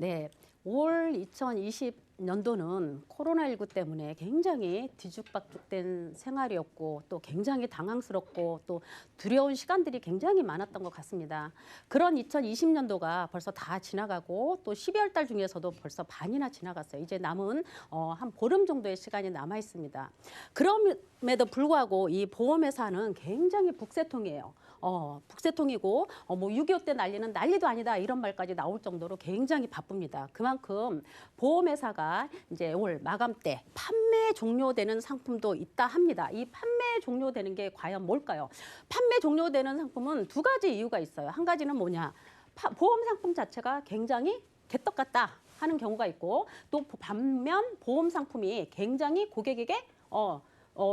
네, 올 2020년도는 코로나19 때문에 굉장히 뒤죽박죽된 생활이었고 또 굉장히 당황스럽고 또 두려운 시간들이 굉장히 많았던 것 같습니다. 그런 2020년도가 벌써 다 지나가고 또 12월 달 중에서도 벌써 반이나 지나갔어요. 이제 남은 한 보름 정도의 시간이 남아 있습니다. 그럼에도 불구하고 이 보험회사는 굉장히 북새통이에요. 북새통이고 뭐 6.25 때 난리는 난리도 아니다 이런 말까지 나올 정도로 굉장히 바쁩니다. 그만큼 보험회사가 이제 올 마감 때 판매 종료되는 상품도 있다 합니다. 이 판매 종료되는 게 과연 뭘까요? 판매 종료되는 상품은 두 가지 이유가 있어요. 한 가지는 뭐냐? 보험 상품 자체가 굉장히 개떡 같다 하는 경우가 있고 또 반면 보험 상품이 굉장히 고객에게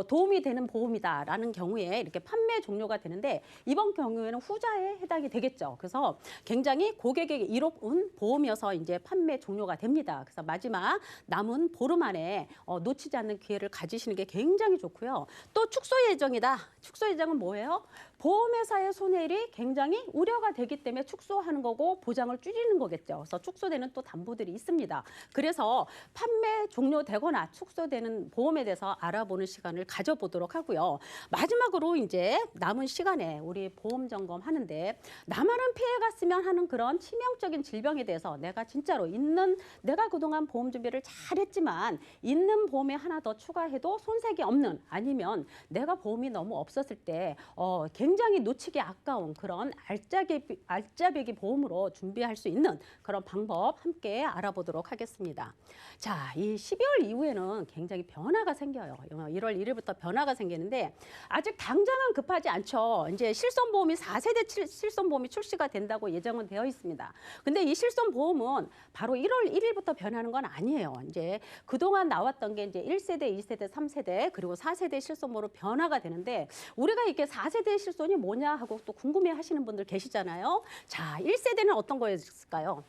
도움이 되는 보험이다라는 경우에 이렇게 판매 종료가 되는데 이번 경우에는 후자에 해당이 되겠죠. 그래서 굉장히 고객에게 이로운 보험이어서 이제 판매 종료가 됩니다. 그래서 마지막 남은 보름 안에 놓치지 않는 기회를 가지시는 게 굉장히 좋고요. 또 축소 예정이다. 축소 예정은 뭐예요? 보험회사의 손해율이 굉장히 우려가 되기 때문에 축소하는 거고 보장을 줄이는 거겠죠. 그래서 축소되는 또 담보들이 있습니다. 그래서 판매 종료되거나 축소되는 보험에 대해서 알아보는 시간을 가져보도록 하고요. 마지막으로 이제 남은 시간에 우리 보험 점검하는데 나만은 피해갔으면 하는 그런 치명적인 질병에 대해서 내가 진짜로 내가 그동안 보험 준비를 잘했지만 있는 보험에 하나 더 추가해도 손색이 없는 아니면 내가 보험이 너무 없었을 때 굉장히 놓치기 아까운 그런 알짜배기 보험으로 준비할 수 있는 그런 방법 함께 알아보도록 하겠습니다. 자, 이 12월 이후에는 굉장히 변화가 생겨요. 1월 1일부터 변화가 생기는데 아직 당장은 급하지 않죠. 이제 실손보험이 4세대 실손보험이 출시가 된다고 예정은 되어 있습니다. 근데 이 실손보험은 바로 1월 1일부터 변하는 건 아니에요. 이제 그동안 나왔던 게 이제 1세대, 2세대, 3세대 그리고 4세대 실손보험으로 변화가 되는데 우리가 이게 4세대 실손이 뭐냐 하고 또 궁금해 하시는 분들 계시잖아요. 자, 1세대는 어떤 거였을까요?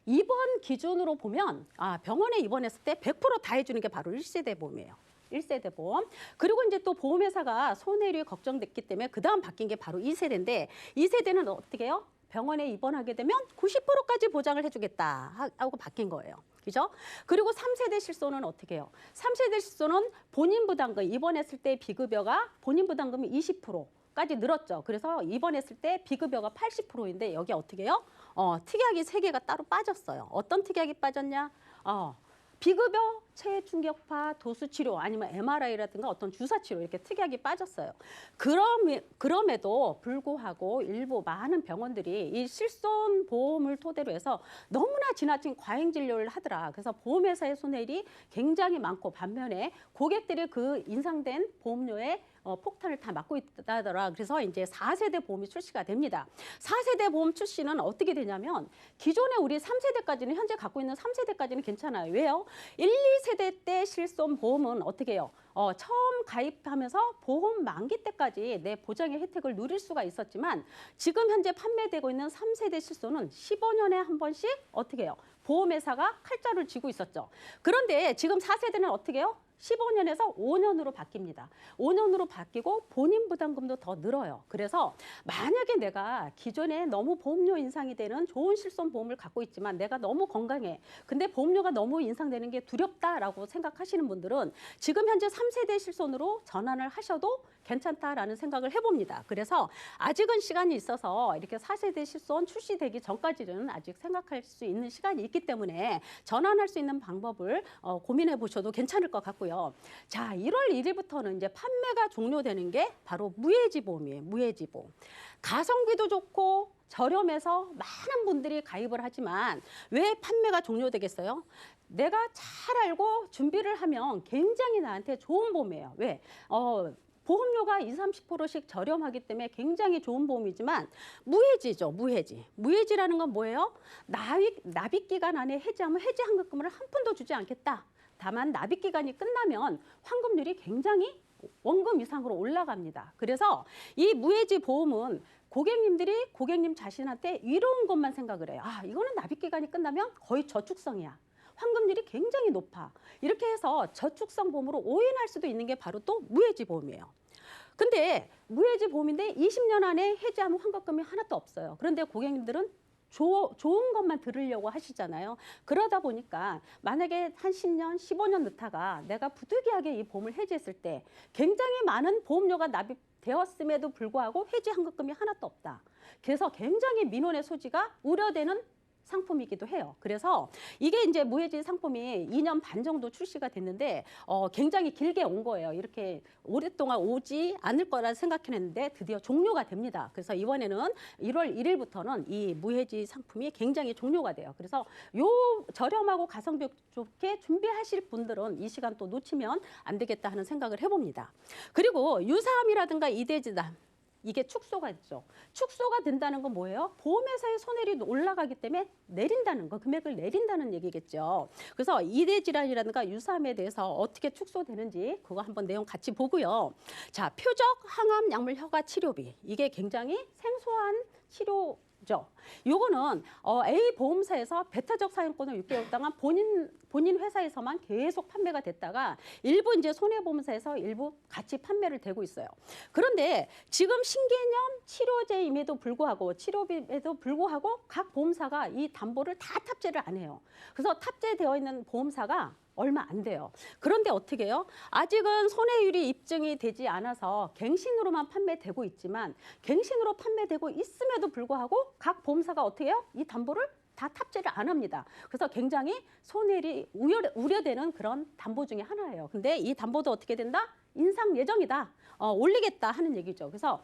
입원 기준으로 보면 병원에 입원했을 때 100% 다 해주는 게 바로 1세대 보험이에요. 1세대 보험. 그리고 이제 또 보험회사가 손해율이 걱정됐기 때문에 그다음 바뀐 게 바로 2세대인데 2세대는 어떻게 해요? 병원에 입원하게 되면 90%까지 보장을 해주겠다 하고 바뀐 거예요. 그죠? 그리고 3세대 실손은 어떻게 해요? 3세대 실손은 본인 부담금, 입원했을 때 비급여가 본인 부담금이 20%까지 늘었죠. 그래서 입원했을 때 비급여가 80%인데 여기 어떻게 해요? 특약이 3개가 따로 빠졌어요. 어떤 특약이 빠졌냐? 비급여, 체충격파, 도수치료 아니면 MRI라든가 어떤 주사치료 이렇게 특약이 빠졌어요. 그럼에도 불구하고 일부 많은 병원들이 이 실손보험을 토대로 해서 너무나 지나친 과잉진료를 하더라. 그래서 보험회사의 손해율이 굉장히 많고 반면에 고객들이 그 인상된 보험료에 폭탄을 다 맞고 있다더라. 그래서 이제 4세대 보험이 출시가 됩니다. 4세대 보험 출시는 어떻게 되냐면 기존에 우리 3세대까지는 현재 갖고 있는 3세대까지는 괜찮아요. 왜요? 1, 2세대 때 실손 보험은 어떻게 해요? 처음 가입하면서 보험 만기 때까지 내 보장의 혜택을 누릴 수가 있었지만 지금 현재 판매되고 있는 3세대 실손은 15년에 한 번씩 어떻게 해요? 보험회사가 칼자루를 쥐고 있었죠. 그런데 지금 4세대는 어떻게 해요? 15년에서 5년으로 바뀝니다. 5년으로 바뀌고 본인 부담금도 더 늘어요. 그래서 만약에 내가 기존에 너무 보험료 인상이 되는 좋은 실손보험을 갖고 있지만 내가 너무 건강해. 근데 보험료가 너무 인상되는 게 두렵다라고 생각하시는 분들은 지금 현재 3세대 실손으로 전환을 하셔도 괜찮다라는 생각을 해봅니다. 그래서 아직은 시간이 있어서 이렇게 4세대 실손 출시되기 전까지는 아직 생각할 수 있는 시간이 있기 때문에 전환할 수 있는 방법을 고민해 보셔도 괜찮을 것 같고요. 자, 1월 1일부터는 이제 판매가 종료되는 게 바로 무해지 보험이에요. 무해지 보험. 가성비도 좋고 저렴해서 많은 분들이 가입을 하지만 왜 판매가 종료되겠어요? 내가 잘 알고 준비를 하면 굉장히 나한테 좋은 보험이에요. 왜? 보험료가 20, 30%씩 저렴하기 때문에 굉장히 좋은 보험이지만 무해지죠. 무해지. 무해지라는 건 뭐예요? 납입 기간 안에 해지하면 해지 환급금을 한 푼도 주지 않겠다. 다만 납입 기간이 끝나면 환급률이 굉장히 원금 이상으로 올라갑니다. 그래서 이 무해지 보험은 고객님들이 고객님 자신한테 이로운 것만 생각을 해요. 이거는 납입 기간이 끝나면 거의 저축성이야. 환급률이 굉장히 높아. 이렇게 해서 저축성 보험으로 오인할 수도 있는 게 바로 또 무해지 보험이에요. 근데 무해지 보험인데 20년 안에 해지하면 환급금이 하나도 없어요. 그런데 고객님들은 좋은 것만 들으려고 하시잖아요. 그러다 보니까 만약에 한 10년, 15년 넣다가 내가 부득이하게 이 보험을 해지했을 때 굉장히 많은 보험료가 납입되었음에도 불구하고 해지 환급금이 하나도 없다. 그래서 굉장히 민원의 소지가 우려되는 상품이기도 해요. 그래서 이게 이제 무해지 상품이 2년 반 정도 출시가 됐는데 굉장히 길게 온 거예요. 이렇게 오랫동안 오지 않을 거라 생각했는데 드디어 종료가 됩니다. 그래서 이번에는 1월 1일부터는 이 무해지 상품이 굉장히 종료가 돼요. 그래서 요 저렴하고 가성비 좋게 준비하실 분들은 이 시간 또 놓치면 안 되겠다 하는 생각을 해봅니다. 그리고 유사암이라든가 이대지단 이게 축소가 됐죠. 축소가 된다는 건 뭐예요? 보험회사의 손해율이 올라가기 때문에 내린다는 거, 금액을 내린다는 얘기겠죠. 그래서 이대 질환이라든가 유사암에 대해서 어떻게 축소되는지 그거 한번 내용 같이 보고요. 자, 표적 항암 약물 허가 치료비 이게 굉장히 생소한 치료죠. 요거는 A 보험사에서 배타적 사용권을 6개월 동안 본인 회사에서만 계속 판매가 됐다가 일부 이제 손해보험사에서 일부 같이 판매를 되고 있어요. 그런데 지금 신개념 치료제임에도 불구하고 치료비에도 불구하고 각 보험사가 이 담보를 다 탑재를 안 해요. 그래서 탑재되어 있는 보험사가 얼마 안 돼요. 그런데 어떻게 해요? 아직은 손해율이 입증이 되지 않아서 갱신으로만 판매되고 있지만 갱신으로 판매되고 있음에도 불구하고 각 보험사가 어떻게 해요? 이 담보를 다 탑재를 안 합니다. 그래서 굉장히 손해율이 우려되는 그런 담보 중에 하나예요. 근데 이 담보도 어떻게 된다? 인상 예정이다. 올리겠다 하는 얘기죠. 그래서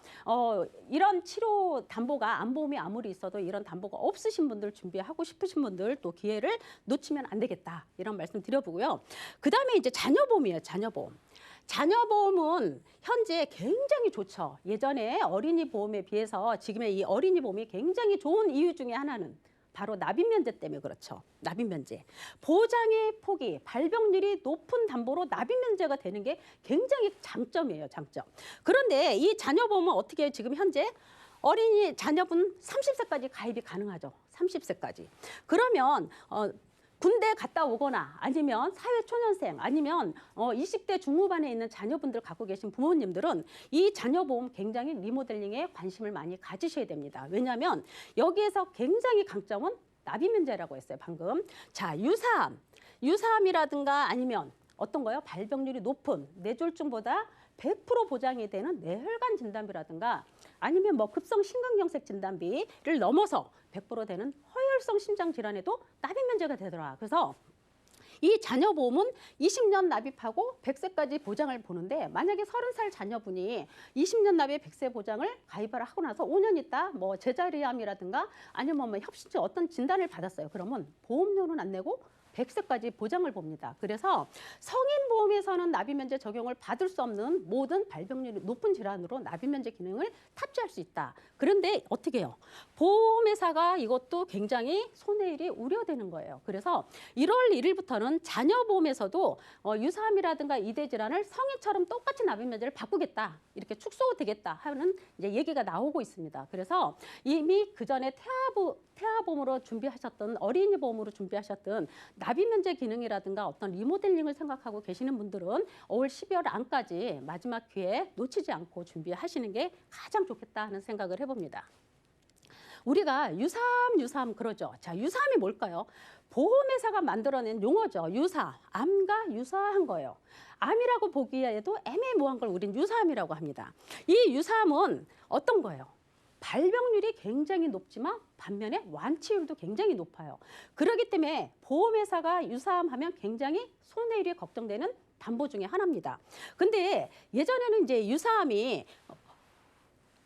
이런 치료 담보가 안보험이 아무리 있어도 이런 담보가 없으신 분들 준비하고 싶으신 분들 또 기회를 놓치면 안 되겠다. 이런 말씀 드려보고요. 그다음에 이제 자녀보험이에요. 자녀보험. 자녀보험은 현재 굉장히 좋죠. 예전에 어린이 보험에 비해서 지금의 이 어린이 보험이 굉장히 좋은 이유 중에 하나는 바로 납입면제 때문에 그렇죠. 납입면제. 보장의 폭이 발병률이 높은 담보로 납입면제가 되는 게 굉장히 장점이에요. 장점. 그런데 이 자녀보험은 어떻게 해요? 지금 현재 어린이 자녀분 30세까지 가입이 가능하죠. 30세까지. 그러면 군대 갔다 오거나 아니면 사회초년생 아니면 20대 중후반에 있는 자녀분들 갖고 계신 부모님들은 이 자녀보험 굉장히 리모델링에 관심을 많이 가지셔야 됩니다. 왜냐하면 여기에서 굉장히 강점은 납입면제라고 했어요. 방금. 자, 유사암이라든가 아니면 어떤 거요? 발병률이 높은 뇌졸중보다 100% 보장이 되는 뇌혈관 진단비라든가 아니면 뭐 급성 심근경색 진단비를 넘어서 100% 되는 허혈성 심장 질환에도 납입면제가 되더라. 그래서 이 자녀보험은 20년 납입하고 100세까지 보장을 보는데 만약에 30살 자녀분이 20년 납입 100세 보장을 가입을 하고 나서 5년 있다 뭐 제자리암이라든가 아니면 뭐 협심증 어떤 진단을 받았어요. 그러면 보험료는 안 내고 100세까지 보장을 봅니다. 그래서 성인보험에서는 납입면제 적용을 받을 수 없는 모든 발병률이 높은 질환으로 납입면제 기능을 탑재할 수 있다. 그런데 어떻게 해요? 보험회사가 이것도 굉장히 손해율이 우려되는 거예요. 그래서 1월 1일부터는 자녀보험에서도 유사암이라든가 이대 질환을 성인처럼 똑같이 납입면제를 바꾸겠다. 이렇게 축소되겠다 하는 이제 얘기가 나오고 있습니다. 그래서 이미 그 전에 태아보험으로 준비하셨던 어린이 보험으로 준비하셨던 납입면제 기능이라든가 어떤 리모델링을 생각하고 계시는 분들은 5월 12월 안까지 마지막 기회에 놓치지 않고 준비하시는 게 가장 좋겠다 하는 생각을 해봅니다. 우리가 유사암 그러죠. 자, 유사암이 뭘까요? 보험회사가 만들어낸 용어죠. 암과 유사한 거예요. 암이라고 보기에도 애매모호한 걸 우린 유사암이라고 합니다. 이 유사암은 어떤 거예요? 발병률이 굉장히 높지만 반면에 완치율도 굉장히 높아요. 그렇기 때문에 보험회사가 유사암 하면 굉장히 손해율이 걱정되는 담보 중에 하나입니다. 근데 예전에는 이제 유사암이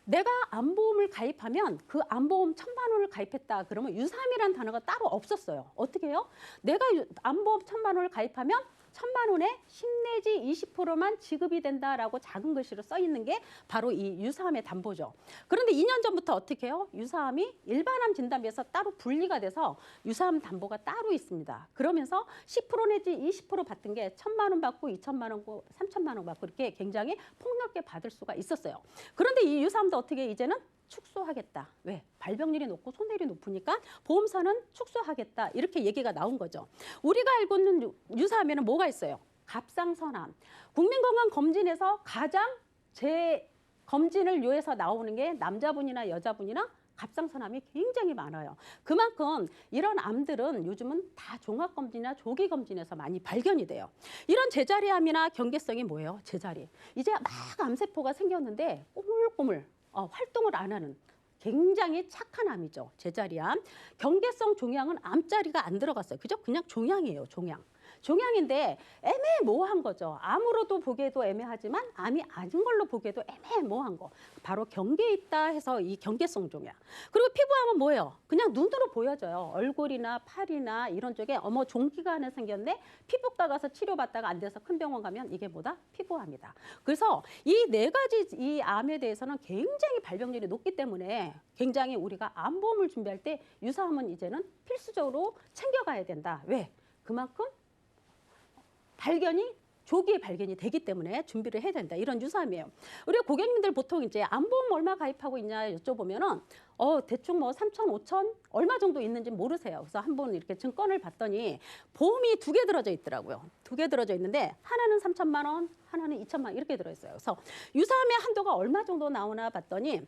내가 암보험을 가입하면 그 암보험 1,000만 원을 가입했다 그러면 유사암이라는 단어가 따로 없었어요. 어떻게 해요? 내가 암보험 1,000만 원을 가입하면 1,000만 원에 10 내지 20%만 지급이 된다라고 작은 글씨로 써 있는 게 바로 이 유사암의 담보죠. 그런데 2년 전부터 어떻게 해요? 유사암이 일반암 진단비에서 따로 분리가 돼서 유사암 담보가 따로 있습니다. 그러면서 10% 내지 20% 받던 게 1,000만 원 받고 2,000만 원 받고 3,000만 원 받고 이렇게 굉장히 폭넓게 받을 수가 있었어요. 그런데 이 유사암도 어떻게 이제는 축소하겠다. 왜? 발병률이 높고 손해율이 높으니까 보험사는 축소하겠다. 이렇게 얘기가 나온 거죠. 우리가 알고 있는 유사암에는 뭐가 있어요? 갑상선암. 국민건강검진에서 가장 검진을 요해서 나오는 게 남자분이나 여자분이나 갑상선암이 굉장히 많아요. 그만큼 이런 암들은 요즘은 다 종합검진이나 조기검진에서 많이 발견이 돼요. 이런 제자리암이나 경계성이 뭐예요? 제자리. 이제 막 암세포가 생겼는데 꼬물꼬물 활동을 안 하는 굉장히 착한 암이죠. 제자리암. 경계성 종양은 암자리가 안 들어갔어요. 그죠? 그냥 종양이에요. 종양. 종양인데 애매모호한 거죠. 암으로도 보기에도 애매하지만 암이 아닌 걸로 보기에도 애매모호한 거. 바로 경계에 있다 해서 이 경계성 종양. 그리고 피부암은 뭐예요? 그냥 눈으로 보여져요. 얼굴이나 팔이나 이런 쪽에 종기가 하나 생겼네. 피부과 가서 치료받다가 안 돼서 큰 병원 가면 이게 뭐다? 피부암이다. 그래서 이 네 가지 이 암에 대해서는 굉장히 발병률이 높기 때문에 굉장히 우리가 암보험을 준비할 때 유사암은 이제는 필수적으로 챙겨가야 된다. 왜? 그만큼 조기에 발견이 되기 때문에 준비를 해야 된다. 이런 유사암이에요. 우리 고객님들 보통 이제 암보험 얼마 가입하고 있냐 여쭤보면은 대충 뭐 3천, 5천 얼마 정도 있는지 모르세요. 그래서 한번 이렇게 증권을 봤더니 보험이 2개 들어져 있더라고요. 2개 들어져 있는데 하나는 3천만 원, 하나는 2천만 원 이렇게 들어있어요. 그래서 유사암의 한도가 얼마 정도 나오나 봤더니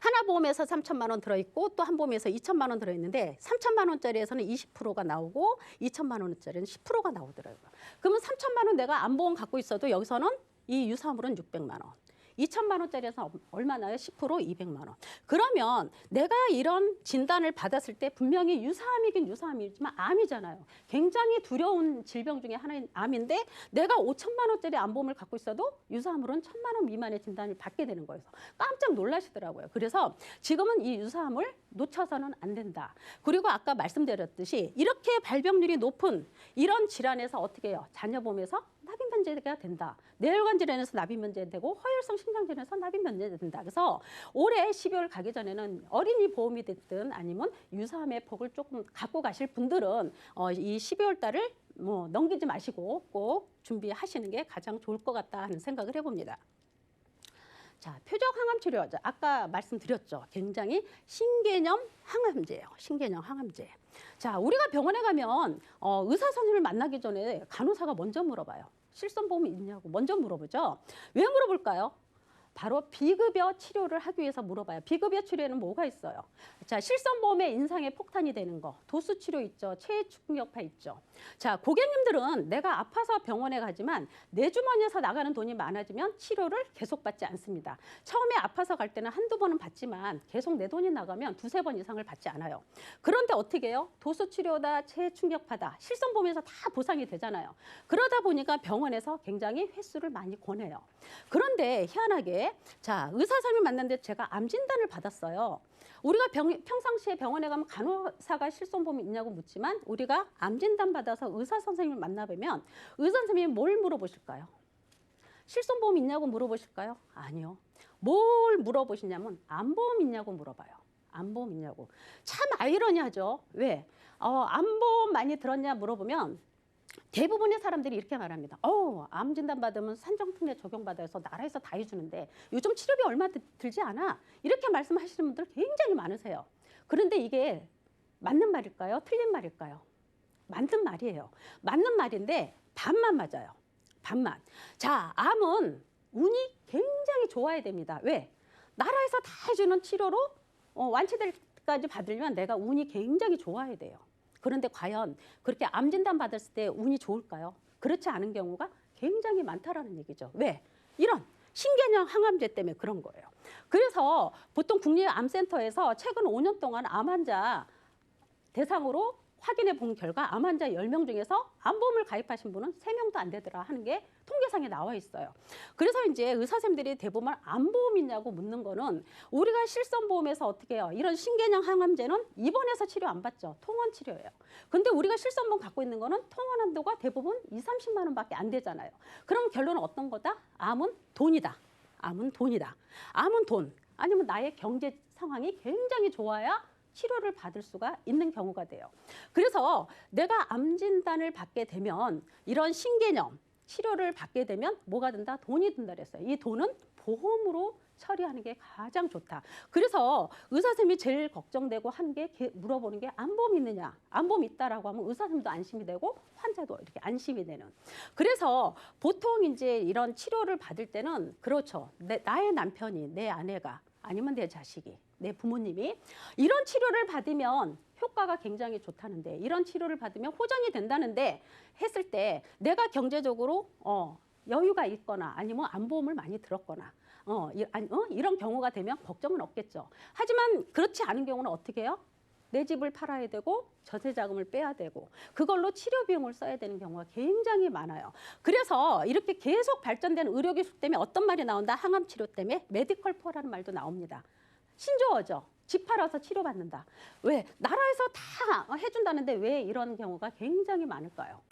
하나 보험에서 3천만 원 들어있고 또 한 보험에서 2천만 원 들어있는데 3천만 원짜리에서는 20%가 나오고 2천만 원짜리는 10%가 나오더라고요. 그러면 3천만 원 내가 암보험 갖고 있어도 여기서는 이 유사암으로는 600만 원. 2천만 원짜리에서 얼마나요? 10% 200만 원. 그러면 내가 이런 진단을 받았을 때 분명히 유사암이긴 유사암이지만 암이잖아요. 굉장히 두려운 질병 중에 하나인 암인데 내가 5천만 원짜리 암보험을 갖고 있어도 유사암으로는 1,000만 원 미만의 진단을 받게 되는 거예요. 깜짝 놀라시더라고요. 그래서 지금은 이 유사암을 놓쳐서는 안 된다. 그리고 아까 말씀드렸듯이 이렇게 발병률이 높은 이런 질환에서 어떻게 해요? 자녀보험에서 납입 면제가 된다. 뇌혈관 질환에서 납입 면제되고 허혈성 심장질환에서 납입 면제된다. 그래서 올해 12월 가기 전에는 어린이 보험이 됐든 아니면 유사암의 폭을 조금 갖고 가실 분들은 이 12월 달을 뭐 넘기지 마시고 꼭 준비하시는 게 가장 좋을 것 같다 하는 생각을 해봅니다. 자, 표적 항암 치료. 아까 말씀드렸죠. 굉장히 신개념 항암제예요. 신개념 항암제. 자, 우리가 병원에 가면 의사 선생님을 만나기 전에 간호사가 먼저 물어봐요. 실손보험이 있냐고 먼저 물어보죠. 왜 물어볼까요? 바로 비급여 치료를 하기 위해서 물어봐요. 비급여 치료에는 뭐가 있어요? 자, 실손보험에 인상에 폭탄이 되는 거, 도수 치료 있죠, 체충격파 있죠. 자, 고객님들은 내가 아파서 병원에 가지만 내 주머니에서 나가는 돈이 많아지면 치료를 계속 받지 않습니다. 처음에 아파서 갈 때는 한두 번은 받지만 계속 내 돈이 나가면 두세 번 이상을 받지 않아요. 그런데 어떻게 해요? 도수 치료다, 체충격파다, 실손보험에서 다 보상이 되잖아요. 그러다 보니까 병원에서 굉장히 횟수를 많이 권해요. 그런데 희한하게 자, 의사 선생님 만났는데 제가 암 진단을 받았어요. 우리가 평상시에 병원에 가면 간호사가 실손보험이 있냐고 묻지만 우리가 암 진단 받아서 의사 선생님을 만나보면 의사 선생님이 뭘 물어보실까요? 실손보험 있냐고 물어보실까요? 아니요. 뭘 물어보시냐면 암보험 있냐고 물어봐요. 암보험 있냐고. 참 아이러니하죠. 왜? 암보험 많이 들었냐 물어보면 대부분의 사람들이 이렇게 말합니다. 암 진단 받으면 산정특례 적용받아서 나라에서 다 해주는데 요즘 치료비 얼마 들지 않아? 이렇게 말씀하시는 분들 굉장히 많으세요. 그런데 이게 맞는 말일까요? 틀린 말일까요? 맞는 말이에요. 맞는 말인데 반만 맞아요. 반만. 자, 암은 운이 굉장히 좋아야 됩니다. 왜? 나라에서 다 해주는 치료로 완치될 때까지 받으려면 내가 운이 굉장히 좋아야 돼요. 그런데 과연 그렇게 암 진단 받았을 때 운이 좋을까요? 그렇지 않은 경우가 굉장히 많다라는 얘기죠. 왜? 이런 신개념 항암제 때문에 그런 거예요. 그래서 보통 국립암센터에서 최근 5년 동안 암 환자 대상으로 확인해 본 결과 암 환자 10명 중에서 암보험을 가입하신 분은 3명도 안 되더라 하는 게 통계상에 나와 있어요. 그래서 이제 의사 선생님들이 대부분 암보험 있냐고 묻는 거는 우리가 실손보험에서 어떻게 해요? 이런 신개념 항암제는 입원해서 치료 안 받죠. 통원 치료예요. 근데 우리가 실손보험 갖고 있는 거는 통원 한도가 대부분 2, 30만 원밖에 안 되잖아요. 그럼 결론은 어떤 거다? 암은 돈이다. 암은 돈이다. 암은 돈. 아니면 나의 경제 상황이 굉장히 좋아야 치료를 받을 수가 있는 경우가 돼요. 그래서 내가 암 진단을 받게 되면 이런 신개념 치료를 받게 되면 뭐가 든다? 돈이 든다 그랬어요. 이 돈은 보험으로 처리하는 게 가장 좋다. 그래서 의사 선생님이 제일 걱정되고 하는 게 물어보는 게 암보험 있느냐? 암보험 있다라고 하면 의사 선생님도 안심이 되고 환자도 이렇게 안심이 되는. 그래서 보통 이제 이런 치료를 받을 때는 그렇죠. 나의 남편이, 내 아내가 아니면 내 자식이 내 부모님이 이런 치료를 받으면 효과가 굉장히 좋다는데, 이런 치료를 받으면 호전이 된다는데 했을 때 내가 경제적으로 여유가 있거나 아니면 안보험을 많이 들었거나 이런 경우가 되면 걱정은 없겠죠. 하지만 그렇지 않은 경우는 어떻게 해요? 내 집을 팔아야 되고 전세 자금을 빼야 되고 그걸로 치료 비용을 써야 되는 경우가 굉장히 많아요. 그래서 이렇게 계속 발전된 의료기술 때문에 어떤 말이 나온다? 항암 치료 때문에 메디컬 포라는 말도 나옵니다. 신조어죠. 집 팔아서 치료받는다. 왜? 나라에서 다 해준다는데 왜 이런 경우가 굉장히 많을까요?